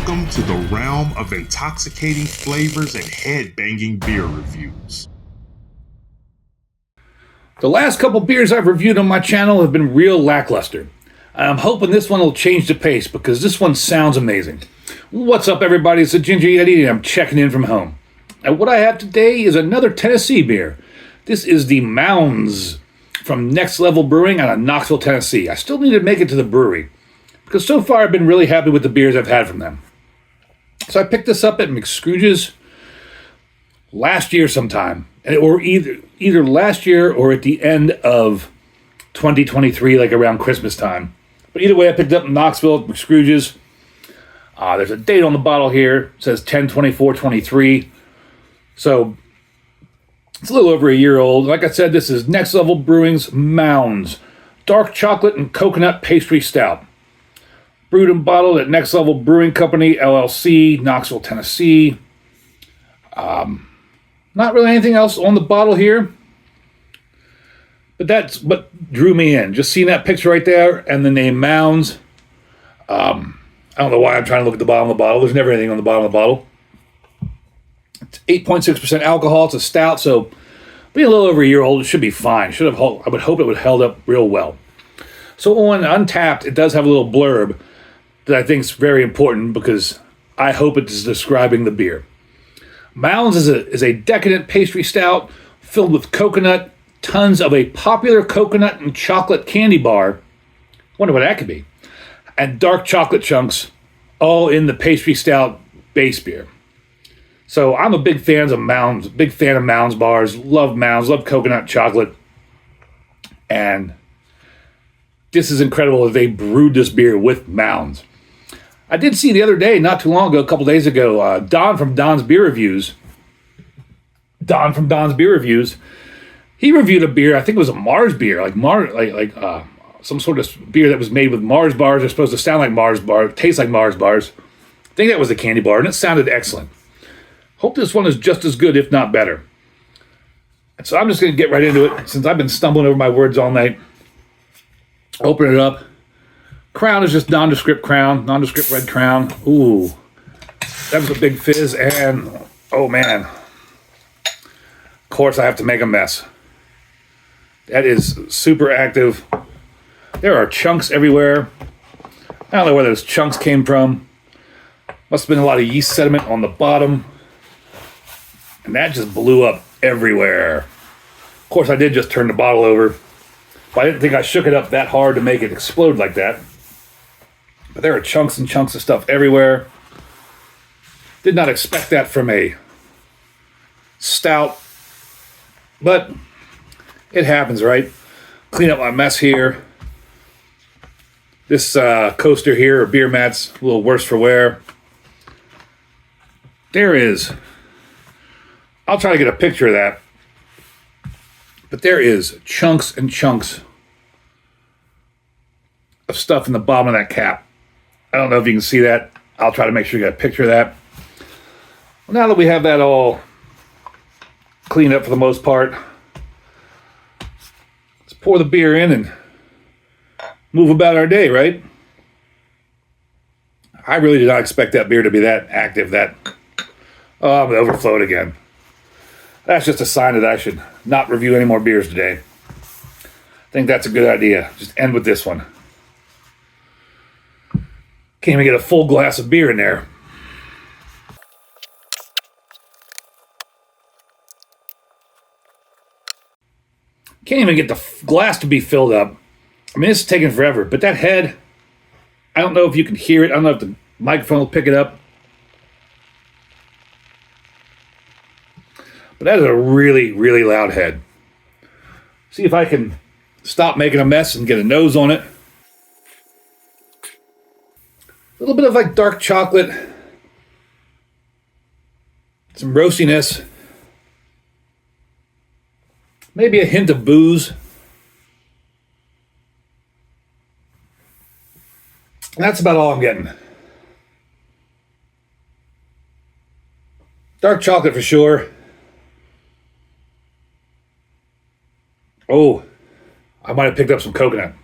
Welcome to the realm of intoxicating flavors and head-banging beer reviews. The last couple beers I've reviewed on my channel have been real lackluster. I'm hoping this one will change the pace because this one sounds amazing. What's up, everybody? It's the Ginger Yeti and I'm checking in from home. And what I have today is another Tennessee beer. This is the Mounds from Next Level Brewing out of Knoxville, Tennessee. I still need to make it to the brewery because so far I've been really happy with the beers I've had from them. So I picked this up at MCScrooges last year sometime, or either last year or at the end of 2023, like around Christmas time. But either way, I picked it up in Knoxville at MCScrooges. There's a date on the bottle here. It says 10/24/23. So it's a little over a year old. Like I said, this is Next Level Brewing's Mounds Dark Chocolate and Coconut Pastry Stout. Brewed and bottled at Next Level Brewing Company, LLC, Knoxville, Tennessee. Not really anything else on the bottle here. But that's what drew me in. Just seeing that picture right there and the name Mounds. I don't know why I'm trying to look at the bottom of the bottle. There's never anything on the bottom of the bottle. It's 8.6% alcohol. It's a stout, so being a little over a year old, it should be fine. I would hope it would held up real well. So on Untapped, it does have a little blurb that I think is very important because I hope it is describing the beer. Mounds is a decadent pastry stout filled with coconut, tons of a popular coconut and chocolate candy bar. Wonder what that could be. And dark chocolate chunks, all in the pastry stout base beer. So I'm a big fan of Mounds bars. Love Mounds, love coconut chocolate. And this is incredible that they brewed this beer with Mounds. I did see the other day, not too long ago, a couple days ago, Don from Don's Beer Reviews. He reviewed a beer. I think it was a Mars beer, some sort of beer that was made with Mars bars. They're supposed to sound like Mars bars, taste like Mars bars. I think that was a candy bar, and it sounded excellent. Hope this one is just as good, if not better. And so I'm just going to get right into it, since I've been stumbling over my words all night. Open it up. Crown is just nondescript red crown. Ooh, that was a big fizz, and oh man, of course I have to make a mess. That is super active. There are chunks everywhere. I don't know where those chunks came from. Must have been a lot of yeast sediment on the bottom, and that just blew up everywhere. Of course, I did just turn the bottle over, but I didn't think I shook it up that hard to make it explode like that. But there are chunks and chunks of stuff everywhere. Did not expect that from a stout. But it happens, right? Clean up my mess here. This coaster here, or beer mat's a little worse for wear. There is. I'll try to get a picture of that. But there is chunks and chunks of stuff in the bottom of that cap. I don't know if you can see that. I'll try to make sure you get a picture of that. Well, now that we have that all cleaned up for the most part, let's pour the beer in and move about our day, right? I really did not expect that beer to be that active. I'm going to overflow it again. That's just a sign that I should not review any more beers today. I think that's a good idea. Just end with this one. Can't even get a full glass of beer in there. Can't even get the glass to be filled up. I mean, it's taking forever. But that head, I don't know if you can hear it. I don't know if the microphone will pick it up. But that is a really, really loud head. See if I can stop making a mess and get a nose on it. A little bit of like dark chocolate. Some roastiness. Maybe a hint of booze. And that's about all I'm getting. Dark chocolate for sure. Oh, I might have picked up some coconut.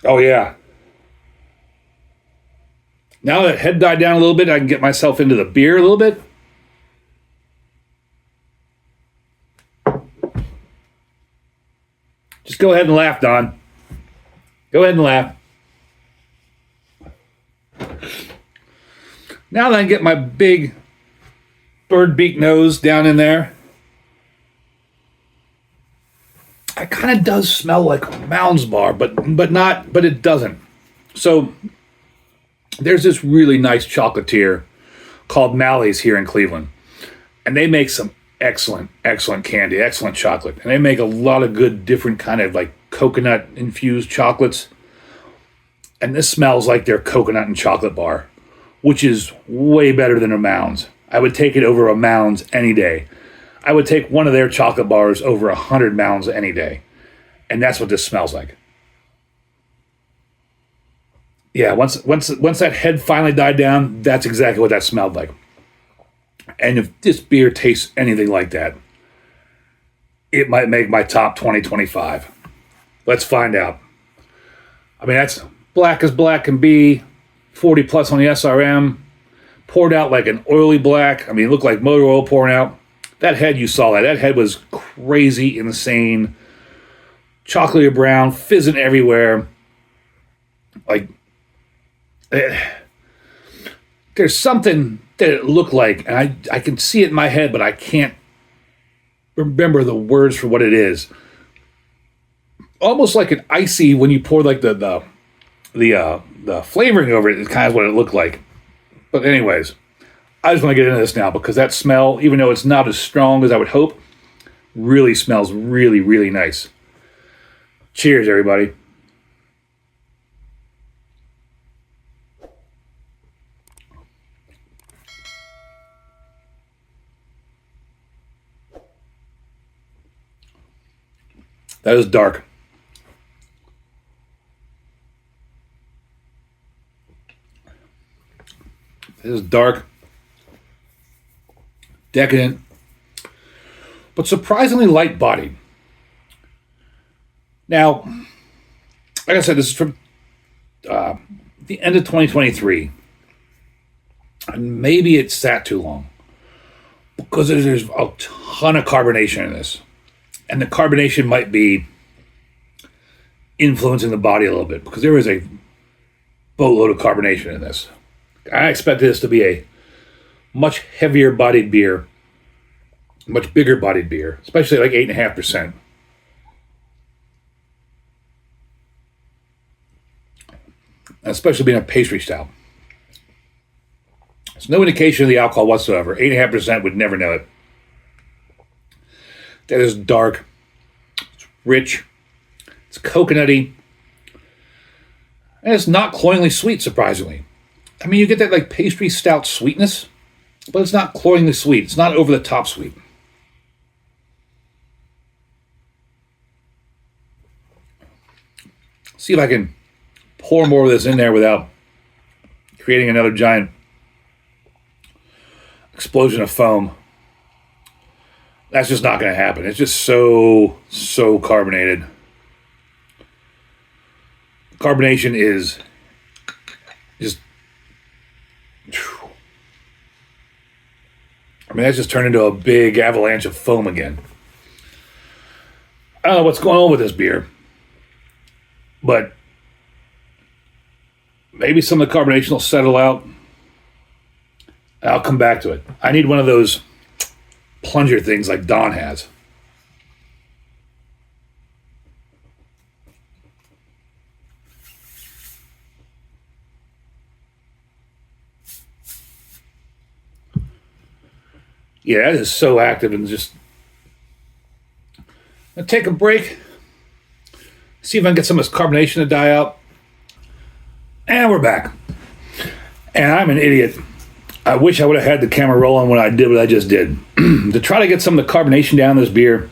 Oh, yeah. Now that head died down a little bit, I can get myself into the beer a little bit. Just go ahead and laugh, Don. Go ahead and laugh. Now that I get my big bird beak nose down in there, it kind of does smell like a Mounds bar, but it doesn't. So there's this really nice chocolatier called Mally's here in Cleveland, and they make some excellent candy, excellent chocolate, and they make a lot of good different kind of like coconut infused chocolates. And this smells like their coconut and chocolate bar, which is way better than a Mounds. I would take it over a Mounds any day. I would take one of their chocolate bars over 100 Mounds any day. And that's what this smells like. Yeah, once that head finally died down, that's exactly what that smelled like. And if this beer tastes anything like that, it might make my top 2025. Let's find out. I mean, that's black as black can be, 40 plus on the SRM, poured out like an oily black. I mean, it looked like motor oil pouring out. That head, you saw that. That head was crazy, insane, chocolatey brown, fizzing everywhere. Like, there's something that it looked like, and I can see it in my head, but I can't remember the words for what it is. Almost like an icy when you pour like the flavoring over it is kind of what it looked like. But anyways, I just want to get into this now because that smell, even though it's not as strong as I would hope, really smells really, really nice. Cheers, everybody. That is dark. It is dark, decadent, but surprisingly light-bodied. Now, like I said, this is from the end of 2023, and maybe it sat too long because there's a ton of carbonation in this, and the carbonation might be influencing the body a little bit because there is a boatload of carbonation in this. I expected this to be a much heavier bodied beer, much bigger bodied beer, especially like 8.5%. Especially being a pastry stout. There's no indication of the alcohol whatsoever. 8.5% would never know it. That is dark. It's rich. It's coconutty. And it's not cloyingly sweet, surprisingly. I mean, you get that like pastry stout sweetness, but it's not cloyingly sweet. It's not over the top sweet. See if I can pour more of this in there without creating another giant explosion of foam. That's just not going to happen. It's just so carbonated. Carbonation is just... I mean, that's just turned into a big avalanche of foam again. I don't know what's going on with this beer, but maybe some of the carbonation will settle out. I'll come back to it. I need one of those plunger things like Don has. Yeah, that is so active and just... I'll take a break. See if I can get some of this carbonation to die out. And we're back. And I'm an idiot. I wish I would have had the camera rolling when I did what I just did. To try to get some of the carbonation down this beer.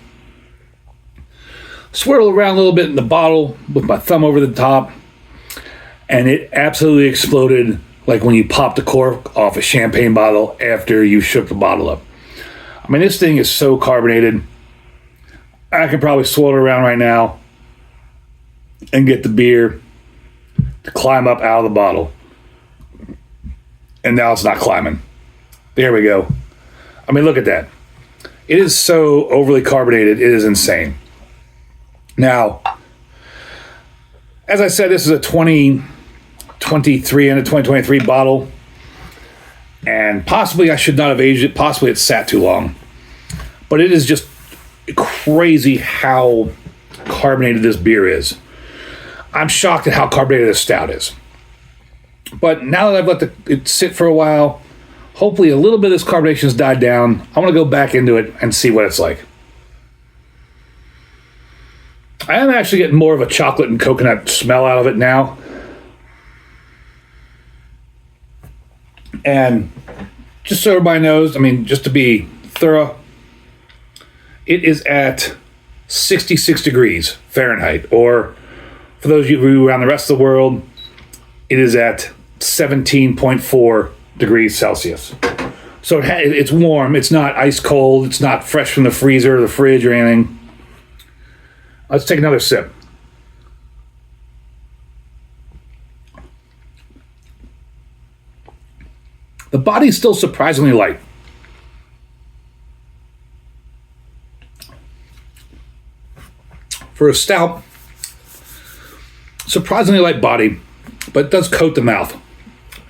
Swirl around a little bit in the bottle with my thumb over the top. And it absolutely exploded like when you pop the cork off a champagne bottle after you shook the bottle up. I mean, this thing is so carbonated. I could probably swirl it around right now and get the beer to climb up out of the bottle. and now it's not climbing. There we go. I mean, look at that. It is so overly carbonated. It is insane. Now, as I said, this is a 2023 and a 2023 bottle. And possibly I should not have aged it. Possibly it sat too long. But it is just crazy how carbonated this beer is. I'm shocked at how carbonated this stout is. But now that I've let it sit for a while, hopefully a little bit of this carbonation has died down. I want to go back into it and see what it's like. I am actually getting more of a chocolate and coconut smell out of it now. And just so everybody knows, I mean, just to be thorough, it is at 66 degrees Fahrenheit, or for those of you who are around the rest of the world, it is at 17.4 degrees Celsius. So it's warm. It's not ice cold. It's not fresh from the freezer or the fridge or anything. Let's take another sip. The body's still surprisingly light. For a stout, surprisingly light body, but it does coat the mouth.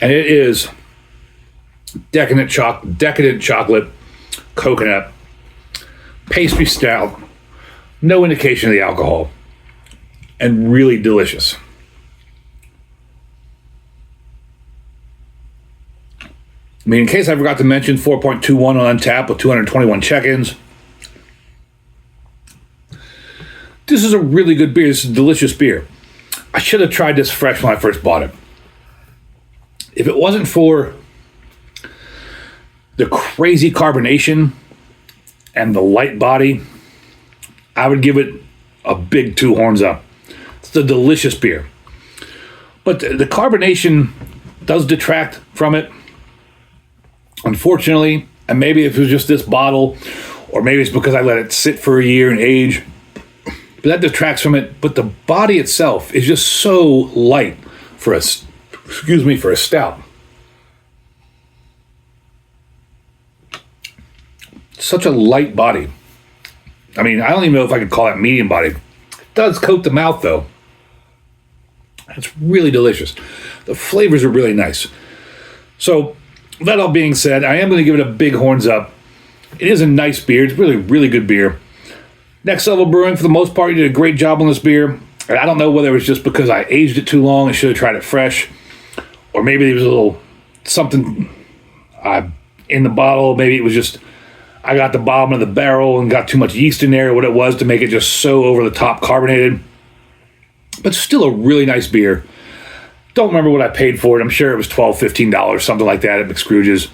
And it is decadent chocolate, coconut, pastry stout, no indication of the alcohol, and really delicious. I mean, in case I forgot to mention, 4.21 on Untappd with 221 check-ins. This is a really good beer. This is a delicious beer. I should have tried this fresh when I first bought it. If it wasn't for the crazy carbonation and the light body, I would give it a big 2 horns up. It's a delicious beer. But the carbonation does detract from it, unfortunately. And maybe if it was just this bottle, or maybe it's because I let it sit for a year and age, but that detracts from it. But the body itself is just so light for a stout. Such a light body. I mean, I don't even know if I could call that medium body. It does coat the mouth, though. It's really delicious. The flavors are really nice. So, that all being said, I am going to give it a big horns up. It is a nice beer. It's really, really good beer. Next Level Brewing, for the most part, you did a great job on this beer. And I don't know whether it was just because I aged it too long and should have tried it fresh, or maybe there was a little something in the bottle. Maybe it was just I got the bottom of the barrel and got too much yeast in there, or what it was to make it just so over the top carbonated. But still a really nice beer. Don't remember what I paid for it. I'm sure it was $12, $15, something like that at MCScrooges.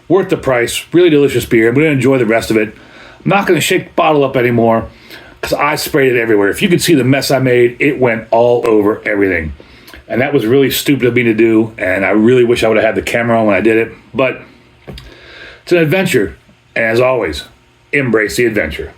Worth the price. Really delicious beer. I'm going to enjoy the rest of it. I'm not going to shake the bottle up anymore because I sprayed it everywhere. If you could see the mess I made, it went all over everything. And that was really stupid of me to do, and I really wish I would have had the camera on when I did it. But it's an adventure, and as always, embrace the adventure.